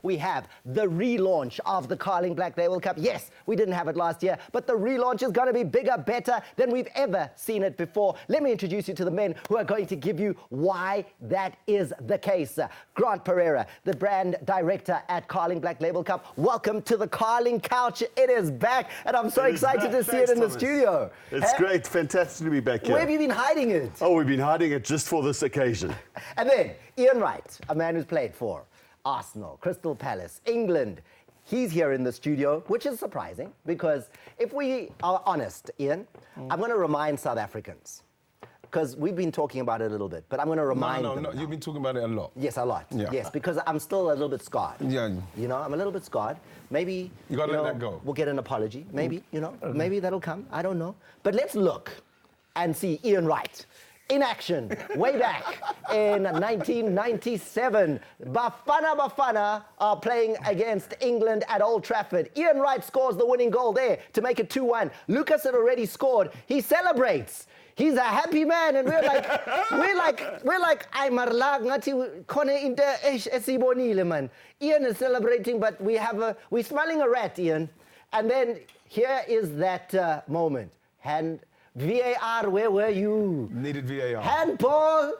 we have the relaunch of the Carling Black Label Cup. Yes, we didn't have it last year, but the relaunch is going to be bigger, better than we've ever seen it before. Let me introduce you to the men who are going to give you why that is the case. Grant Pereira, the brand director at Carling Black Label Cup. Welcome to the Carling Couch. It is back, and I'm so excited to see it in the studio. It's great, fantastic to be back here. Where have you been hiding it? Oh, we've been hiding it just for this occasion. And then Ian Wright, a man who's played for Arsenal, Crystal Palace, England. He's here in the studio, which is surprising because if we are honest, Ian, I'm going to remind South Africans, because we've been talking about it a little bit, but I'm going to remind them. No, you've been talking about it a lot. Yes, a lot. Yeah. Yes, because I'm still a little bit scarred. Yeah. You know, I'm a little bit scarred. Maybe, you got to let that go. We'll get an apology. Maybe, maybe that'll come. I don't know. But let's look and see Ian Wright in action way back in 1997. Bafana are playing against England at Old Trafford. Ian Wright scores the winning goal there to make it 2-1. Lucas had already scored. He celebrates. He's a happy man, and we're like, ay marlag ngati khone into esibonile man. Ian is celebrating, but we're smelling a rat, Ian. And then here is that moment. VAR, where were you? Needed VAR. Handball,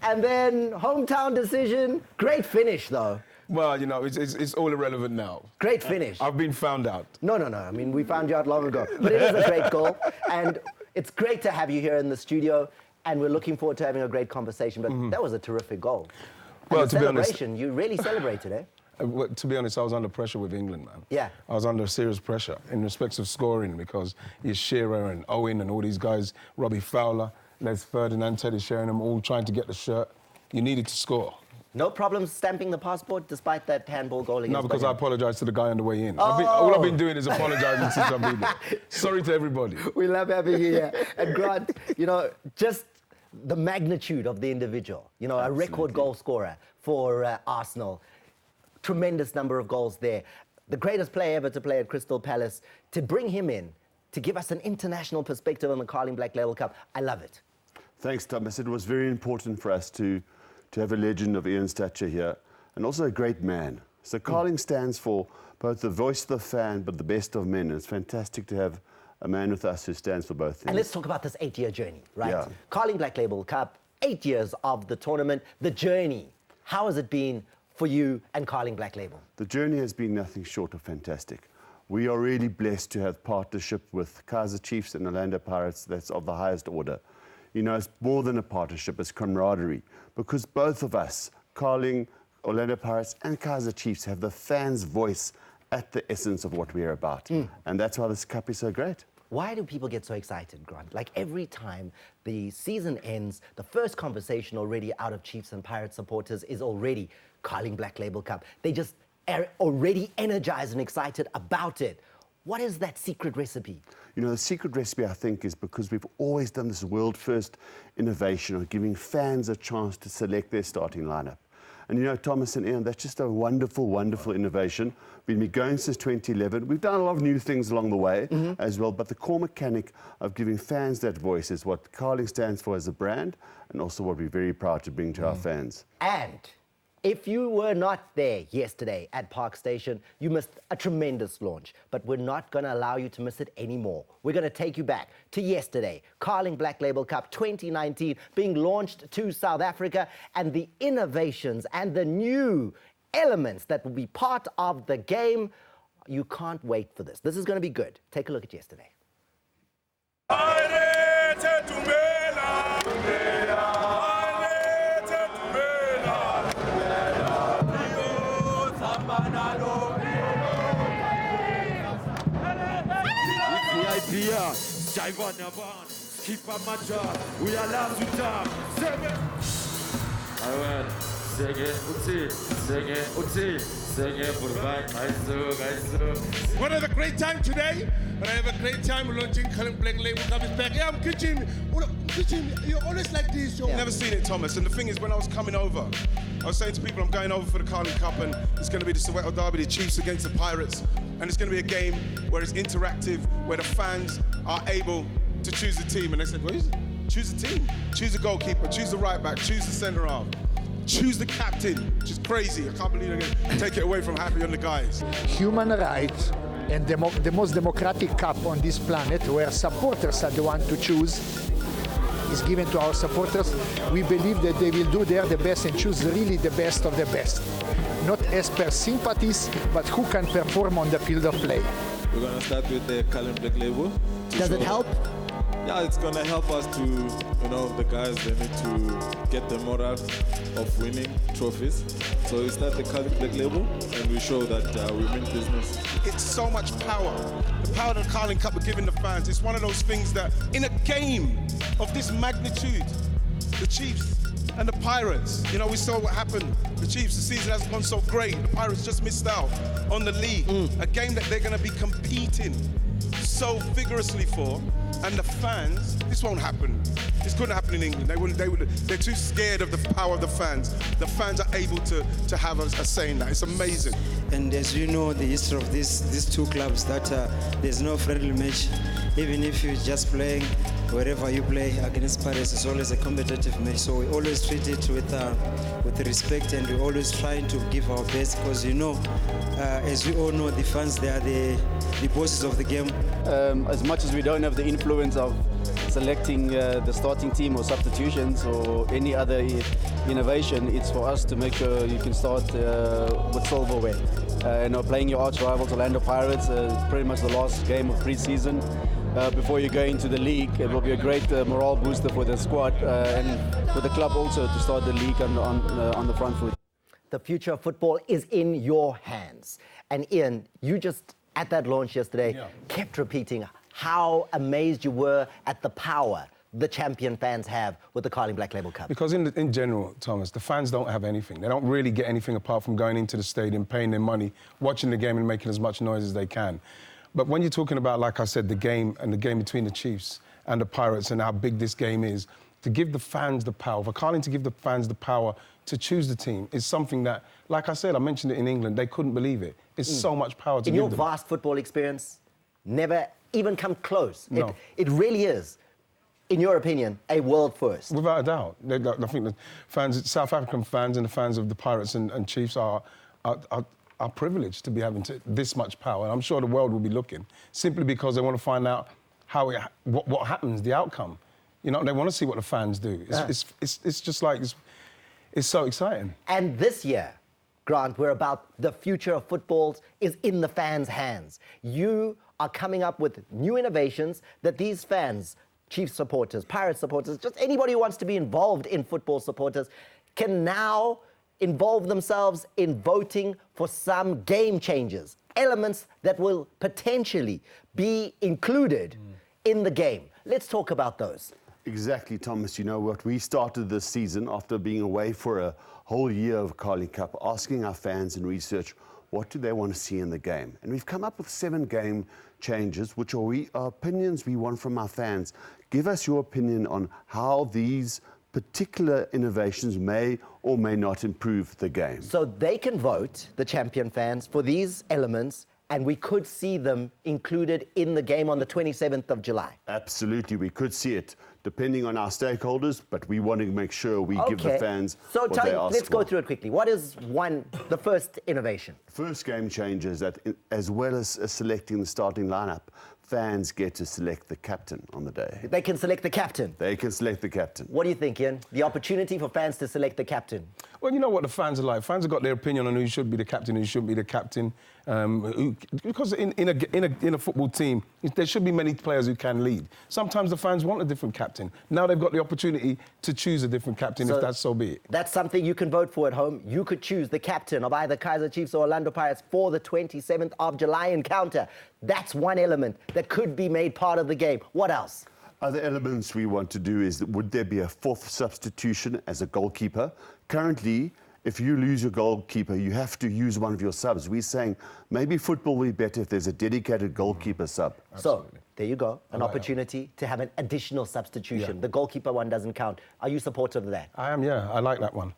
and then hometown decision. Great finish, though. Well, you know, it's all irrelevant now. Great finish. I've been found out. No. I mean, we found you out long ago. But it is a great goal. And it's great to have you here in the studio. And we're looking forward to having a great conversation. But that was a terrific goal. And Well, the to be honest, you really celebrated, eh? To be honest, I was under pressure with England, man. Yeah. I was under serious pressure in respects of scoring because it's Shearer and Owen and all these guys, Robbie Fowler, Les Ferdinand, Teddy Sheringham, all trying to get the shirt. You needed to score. No problem stamping the passport despite that handball goal against No, because I apologised to the guy on the way in. Oh. All I've been doing is apologising since I've been here. Sorry to everybody. We love having you here. And Grant, just the magnitude of the individual, a record goal scorer for Arsenal. Tremendous number of goals there. The greatest player ever to play at Crystal Palace. To bring him in, to give us an international perspective on the Carling Black Label Cup, I love it. Thanks, Thomas. It was very important for us to have a legend of Ian's stature here, and also a great man. So Carling stands for both the voice of the fan, but the best of men. And it's fantastic to have a man with us who stands for both things. And let's talk about this 8-year journey, right? Yeah. Carling Black Label Cup, 8 years of the tournament. The journey, how has it been for you and Carling Black Label? The journey has been nothing short of fantastic. We are really blessed to have partnership with Kaizer Chiefs and Orlando Pirates that's of the highest order. It's more than a partnership, it's camaraderie. Because both of us, Carling, Orlando Pirates and Kaizer Chiefs, have the fans' voice at the essence of what we are about. And that's why this cup is so great. Why do people get so excited, Grant? Like every time the season ends, the first conversation already out of Chiefs and Pirates supporters is already Carling Black Label Cup. They just are already energized and excited about it. What is that secret recipe? The secret recipe, I think, is because we've always done this world-first innovation of giving fans a chance to select their starting lineup. And Thomas and Ian, that's just a wonderful, wonderful innovation. We've been going since 2011. We've done a lot of new things along the way as well, but the core mechanic of giving fans that voice is what Carling stands for as a brand, and also what we're very proud to bring to our fans. And if you were not there yesterday at Park Station, you missed a tremendous launch. But we're not going to allow you to miss it anymore. We're going to take you back to yesterday. Carling Black Label Cup 2019 being launched to South Africa, and the innovations and the new elements that will be part of the game. You can't wait for this. This is going to be good. Take a look at yesterday. Keep up my job, we are allowed to talk. Alright, sing it, put it back. What a great time today. But I have a great time launching Carling Black Label Cup is back. Yeah, I'm kitchen. You're always like this. I've never seen it, Thomas. And the thing is, when I was coming over, I was saying to people, I'm going over for the Carling Cup, and it's going to be the Soweto Derby, the Chiefs against the Pirates. And it's going to be a game where it's interactive, where the fans are able to choose a team. And they said, well, choose a team. Choose a goalkeeper, choose the right back, choose the centre half. choose the captain, which is crazy. I can't believe they're going to take it away from Happy and the guys. Human rights and the most democratic cup on this planet, where supporters are the one to choose, is given to our supporters. We believe that they will do there the best and choose really the best of the best. Not as per sympathies, but who can perform on the field of play. We're going to start with the Colin Black label. Does it help? Yeah, it's going to help us to, the guys, they need to get the morale of winning trophies. So we start the Colin Black label and we show that we mean business. It's so much power. The power that the Carling Cup are giving the fans. It's one of those things that in a game of this magnitude, the Chiefs and the Pirates, we saw what happened. The Chiefs, the season hasn't gone so great. The Pirates just missed out on the league. A game that they're going to be competing so vigorously for. And the fans, this won't happen. This couldn't happen in England. They're too scared of the power of the fans. The fans are able to have a say in that. It's amazing. And as you know, the history of these two clubs, that there's no friendly match. Even if you're just playing, wherever you play against Paris, it's always a competitive match. So we always treat it with respect, and we're always trying to give our best, because as we all know, the fans, they are the bosses of the game. As much as we don't have the influence of selecting the starting team or substitutions or any other innovation, it's for us to make sure you can start with silverware. Playing your arch rivals, Orlando Pirates, pretty much the last game of pre-season. Before you go into the league, it will be a great morale booster for the squad and for the club also to start the league on the front foot. The future of football is in your hands. And Ian, you just, at that launch yesterday, kept repeating how amazed you were at the power the champion fans have with the Carling Black Label Cup. Because in general, Thomas, the fans don't have anything. They don't really get anything apart from going into the stadium, paying their money, watching the game and making as much noise as they can. But when you're talking about, like I said, the game between the Chiefs and the Pirates and how big this game is, to give the fans the power, for Carling to give the fans the power to choose the team is something that, like I said, I mentioned it in England, they couldn't believe it. It's so much power to give them. In your vast football experience, never even come close. No. It really is, in your opinion, a world first. Without a doubt. I think the fans, South African fans and the fans of the Pirates and Chiefs are privileged to be having this much power. And I'm sure the world will be looking, simply because they want to find out what happens, the outcome. They want to see what the fans do. It's just like, it's so exciting. And this year, Grant, we're about the future of football is in the fans' hands. You are coming up with new innovations that these fans, Chiefs supporters, Pirates supporters, just anybody who wants to be involved in football supporters, can now involve themselves in voting for some game changers, elements that will potentially be included in the game. Let's talk about those. Exactly, Thomas. You know what? We started this season after being away for a whole year of Carling Cup, asking our fans in research, what do they want to see in the game? And we've come up with 7 game changes, which are opinions we want from our fans. Give us your opinion on how these particular innovations may or may not improve the game. So they can vote, the champion fans, for these elements, and we could see them included in the game on the 27th of July. Absolutely, we could see it, depending on our stakeholders, but we want to make sure we give the fans so what they ask let's for. go through it quickly. What is the first innovation? First game change is that, as well as selecting the starting lineup, fans get to select the captain on the day. They can select the captain. They can select the captain. What do you think, Ian? The opportunity for fans to select the captain. Well, you know what the fans are like. Fans have got their opinion on who should be the captain, who shouldn't be the captain. Because in a football team, there should be many players who can lead. Sometimes the fans want a different captain. Now they've got the opportunity to choose a different captain, if that's so be it. That's something you can vote for at home. You could choose the captain of either Kaizer Chiefs or Orlando Pirates for the 27th of July encounter. That's one element that could be made part of the game. What else? Other elements we want to do is, would there be a 4th substitution as a goalkeeper? Currently, if you lose your goalkeeper, you have to use one of your subs. We're saying maybe football will be better if there's a dedicated goalkeeper sub. So There you go. An like opportunity to have an additional substitution. Yeah. The goalkeeper one doesn't count. Are you supportive of that? I am, yeah. I like that one.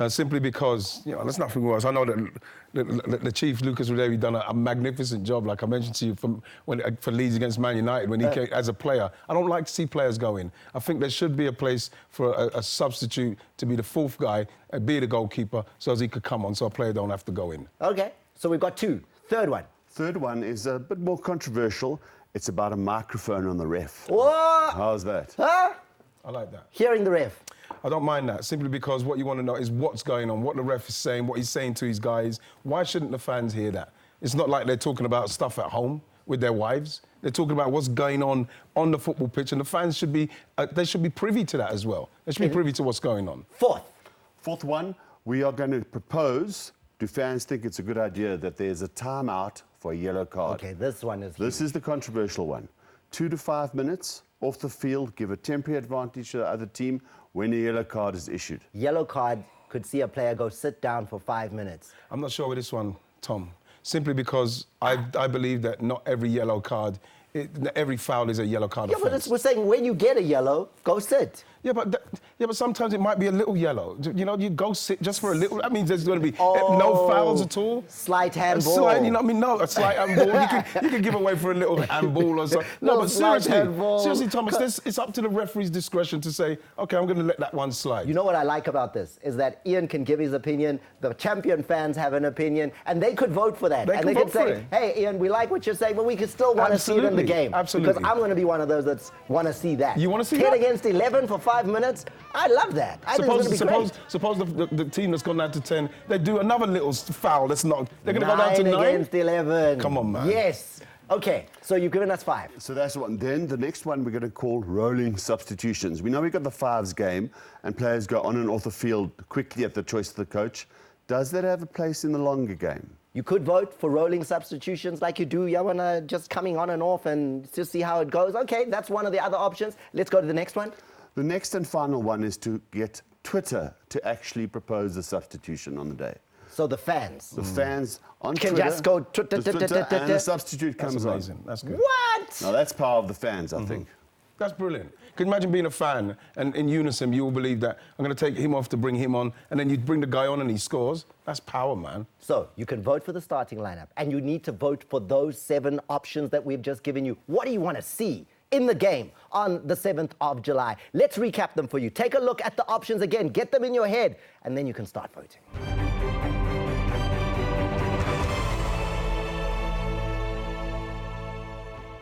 Simply because, you know, there's nothing worse. I know that the chief, Lucas Radebe, done a magnificent job, like I mentioned to you, for Leeds against Man United when he came as a player. I don't like to see players go in. I think there should be a place for a substitute to be the fourth guy, be the goalkeeper, so as he could come on, so a player don't have to go in. Okay, so we've got two. Third one. Third one is a bit more controversial. It's about a microphone on the ref. Whoa! How's that? Huh? I like that. Hearing the ref. I don't mind that, simply because what you want to know is what's going on, what the ref is saying, what he's saying to his guys. Why shouldn't the fans hear that? It's not like they're talking about stuff at home with their wives. They're talking about what's going on the football pitch, and the fans should be, they should be privy to that as well. They should be privy to what's going on. Fourth one, we are going to propose, do fans think it's a good idea that there's a timeout for a yellow card? Okay, this one is This is the controversial one. 2 to 5 minutes off the field, give a temporary advantage to the other team when a yellow card is issued. Yellow card could see a player go sit down for 5 minutes. I'm not sure with this one, Tom, simply because I believe that not every yellow card, every foul is a yellow card Yeah, offence. but we're saying when you get a yellow, go sit. Yeah, but sometimes it might be a little yellow. You know, you go sit just for a little. That means there's going to be no fouls at all. Slight handball. You know what I mean? No, a slight handball. You can give away for a little handball or something. No, but seriously, Thomas, it's up to the referee's discretion to say, okay, I'm going to let that one slide. You know what I like about this is that Ian can give his opinion, the champion fans have an opinion, and they could vote for that. They can say, hey, Ian, we like what you're saying, but we can still want to see it in the game. Absolutely. Because I'm going to be one of those that want to see that. You want to see 10 that? against 11 for 5 minutes? I love that. I think it's going to be great. Suppose the team that's gone down to 10, they do another little foul that's not... They're going to go down to 9? 9 against 11. Come on, man. Yes. Okay, so you've given us 5. So that's one. Then the next one we're going to call rolling substitutions. We know we've got the fives game and players go on and off the field quickly at the choice of the coach. Does that have a place in the longer game? You could vote for rolling substitutions like you do, Yawana, just coming on and off and just see how it goes. Okay, that's one of the other options. Let's go to the next one. The next and final one is to get Twitter to actually propose a substitution on the day. So the fans. The fans on can Twitter, just go Twitter and a substitute comes That's amazing. on. That's good. What? Now that's power of the fans, I think. That's brilliant. Can you imagine being a fan and in unison you all believe that I'm going to take him off to bring him on, and then you bring the guy on and he scores? That's power, man. So you can vote for the starting lineup, and you need to vote for those 7 options that we've just given you. What do you want to see in the game on the 7th of July? Let's recap them for you. Take a look at the options again, get them in your head, and then you can start voting.